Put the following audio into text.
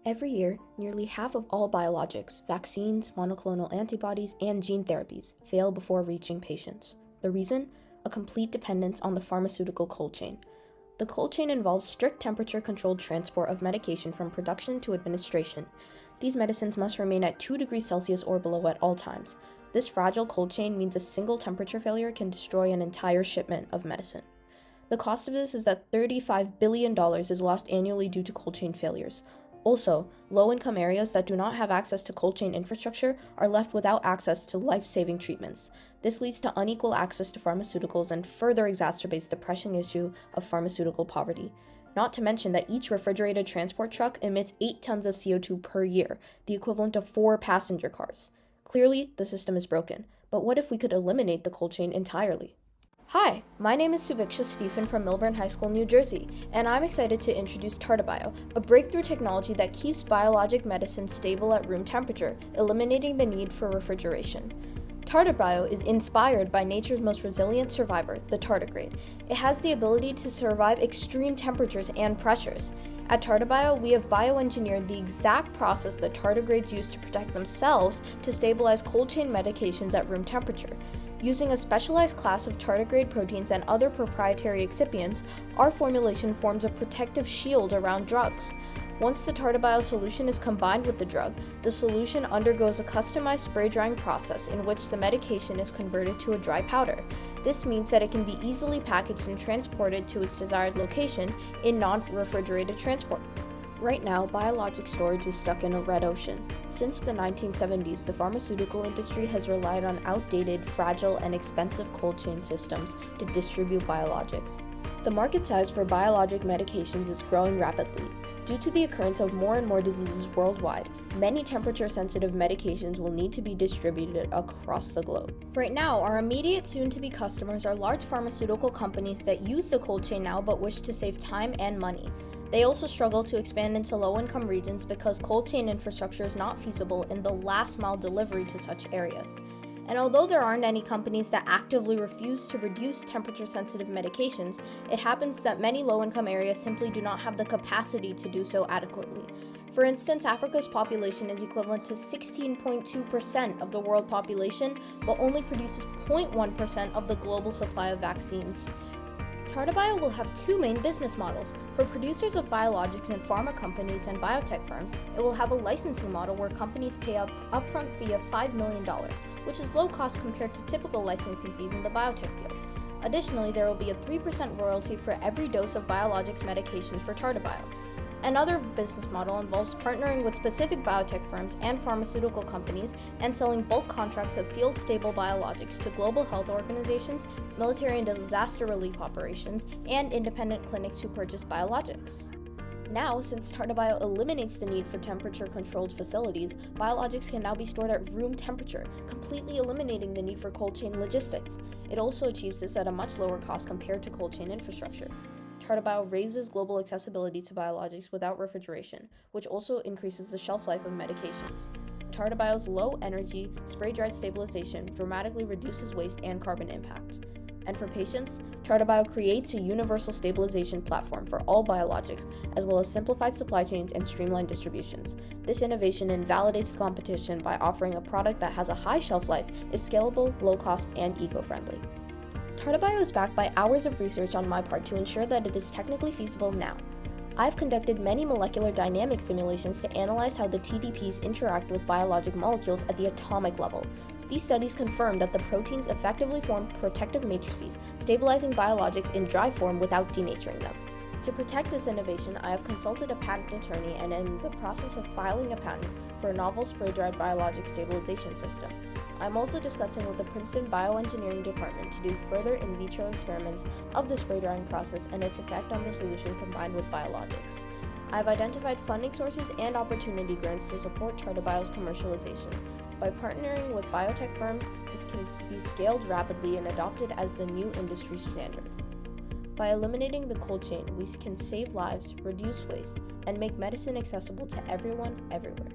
Every year, nearly half of all biologics, vaccines, monoclonal antibodies, and gene therapies fail before reaching patients. The reason? A complete dependence on the pharmaceutical cold chain. The cold chain involves strict temperature-controlled transport of medication from production to administration. These medicines must remain at 2 degrees Celsius or below at all times. This fragile cold chain means a single temperature failure can destroy an entire shipment of medicine. The cost of this is that $35 billion is lost annually due to cold chain failures. Also, low-income areas that do not have access to cold chain infrastructure are left without access to life-saving treatments. This leads to unequal access to pharmaceuticals and further exacerbates the pressing issue of pharmaceutical poverty. Not to mention that each refrigerated transport truck emits 8 tons of CO2 per year, the equivalent of 4 passenger cars. Clearly, the system is broken. But what if we could eliminate the cold chain entirely? Hi, my name is Subhisksha Stephan from Milburn High School, New Jersey, and I'm excited to introduce TardiBio, a breakthrough technology that keeps biologic medicine stable at room temperature, eliminating the need for refrigeration. TardiBio is inspired by nature's most resilient survivor, the tardigrade. It has the ability to survive extreme temperatures and pressures. At TardiBio, we have bioengineered the exact process that tardigrades use to protect themselves to stabilize cold chain medications at room temperature. Using a specialized class of tardigrade proteins and other proprietary excipients, our formulation forms a protective shield around drugs. Once the TardiBio solution is combined with the drug, the solution undergoes a customized spray drying process in which the medication is converted to a dry powder. This means that it can be easily packaged and transported to its desired location in non-refrigerated transport. Right now, biologic storage is stuck in a red ocean. Since the 1970s, the pharmaceutical industry has relied on outdated, fragile, and expensive cold chain systems to distribute biologics. The market size for biologic medications is growing rapidly. Due to the occurrence of more and more diseases worldwide, many temperature-sensitive medications will need to be distributed across the globe. Right now, our immediate soon-to-be customers are large pharmaceutical companies that use the cold chain now but wish to save time and money. They also struggle to expand into low-income regions because cold chain infrastructure is not feasible in the last-mile delivery to such areas. And although there aren't any companies that actively refuse to reduce temperature-sensitive medications, it happens that many low-income areas simply do not have the capacity to do so adequately. For instance, Africa's population is equivalent to 16.2% of the world population, but only produces 0.1% of the global supply of vaccines. TardiBio will have 2 main business models. For producers of biologics and pharma companies and biotech firms, it will have a licensing model where companies pay upfront fee of $5 million, which is low cost compared to typical licensing fees in the biotech field. Additionally, there will be a 3% royalty for every dose of biologics medications for TardiBio. Another business model involves partnering with specific biotech firms and pharmaceutical companies and selling bulk contracts of field-stable biologics to global health organizations, military and disaster relief operations, and independent clinics who purchase biologics. Now, since TardiBio eliminates the need for temperature-controlled facilities, biologics can now be stored at room temperature, completely eliminating the need for cold chain logistics. It also achieves this at a much lower cost compared to cold chain infrastructure. TardiBio raises global accessibility to biologics without refrigeration, which also increases the shelf life of medications. TardiBio's low-energy, spray-dried stabilization dramatically reduces waste and carbon impact. And for patients, TardiBio creates a universal stabilization platform for all biologics, as well as simplified supply chains and streamlined distributions. This innovation invalidates competition by offering a product that has a high shelf life, is scalable, low-cost, and eco-friendly. TardiBio is backed by hours of research on my part to ensure that it is technically feasible now. I've conducted many molecular dynamic simulations to analyze how the TDPs interact with biologic molecules at the atomic level. These studies confirm that the proteins effectively form protective matrices, stabilizing biologics in dry form without denaturing them. To protect this innovation, I have consulted a patent attorney and am in the process of filing a patent for a novel spray-dried biologic stabilization system. I'm also discussing with the Princeton Bioengineering Department to do further in vitro experiments of the spray drying process and its effect on the solution combined with biologics. I've identified funding sources and opportunity grants to support TardiBio's commercialization. By partnering with biotech firms, this can be scaled rapidly and adopted as the new industry standard. By eliminating the cold chain, we can save lives, reduce waste, and make medicine accessible to everyone, everywhere.